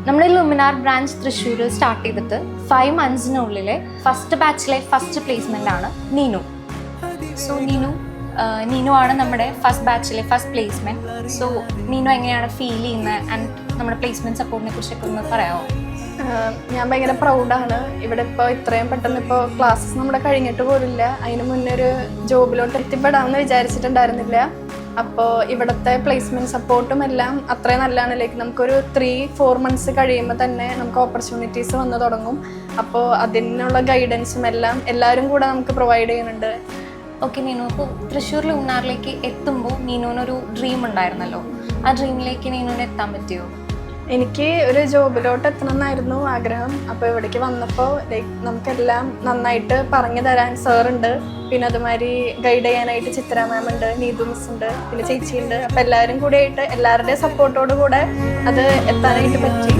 നമ്മുടെ ലുമിനാർ branch Thrissur start ചെയ്തിട്ട് 5 മന്ത്സിനുള്ളിലെ ഫസ്റ്റ് ബാച്ചിലെ ഫസ്റ്റ് പ്ലേസ്മെൻ്റ് ആണ് നീനു. സോ നീനു ആണ് നമ്മുടെ ഫസ്റ്റ് ബാച്ചിലെ ഫസ്റ്റ് പ്ലേസ്മെൻറ്റ്. സോ നീനു എങ്ങനെയാണ് ഫീൽ ചെയ്യുന്നത് ആൻഡ് നമ്മുടെ പ്ലേസ്മെൻറ്റ് സപ്പോർട്ടിനെ കുറിച്ചൊക്കെ ഒന്ന് പറയാമോ? ഞാൻ ഭയങ്കര പ്രൗഡാണ്. ഇവിടെ ഇപ്പോൾ ഇത്രയും പെട്ടെന്ന് ഇപ്പോൾ ക്ലാസ്സസ് നമ്മുടെ കഴിഞ്ഞിട്ട് പോലില്ല. അതിന് മുന്നേ ഒരു ജോബിലോട്ട് എത്തിപ്പെടാമെന്ന് വിചാരിച്ചിട്ടുണ്ടായിരുന്നില്ല. അപ്പോൾ ഇവിടുത്തെ പ്ലേസ്മെൻറ്റ് സപ്പോർട്ടും എല്ലാം അത്രയും നല്ലതാണ്. ലൈക്ക് നമുക്കൊരു 3-4 മന്ത്സ് കഴിയുമ്പോൾ തന്നെ നമുക്ക് ഓപ്പർച്യൂണിറ്റീസ് വന്നു തുടങ്ങും. അപ്പോൾ അതിനുള്ള ഗൈഡൻസും എല്ലാം എല്ലാവരും കൂടെ നമുക്ക് പ്രൊവൈഡ് ചെയ്യുന്നുണ്ട്. ഓക്കെ നീനു, അപ്പോൾ തൃശ്ശൂർ ലുമിനാറിലേക്ക് എത്തുമ്പോൾ നീനുവിനൊരു ഡ്രീം ഉണ്ടായിരുന്നല്ലോ. ആ ഡ്രീമിലേക്ക് നീനുവിന് എത്താൻ പറ്റിയോ? എനിക്ക് ഒരു ജോബിലോട്ട് എത്തണം എന്നായിരുന്നു ആഗ്രഹം. അപ്പോൾ ഇവിടേക്ക് വന്നപ്പോൾ ലൈക്ക് നമുക്കെല്ലാം നന്നായിട്ട് പറഞ്ഞു തരാൻ സാറുണ്ട്, പിന്നെ അതുമാതിരി ഗൈഡ് ചെയ്യാനായിട്ട് ചിത്ര മാം ഉണ്ട്, നീതു മിസ് ഉണ്ട്, പിന്നെ ചേച്ചിയുണ്ട്. അപ്പോൾ എല്ലാവരും കൂടെ ആയിട്ട് എല്ലാവരുടെയും സപ്പോർട്ടോടു കൂടെ അത് എത്താനായിട്ട് പറ്റി.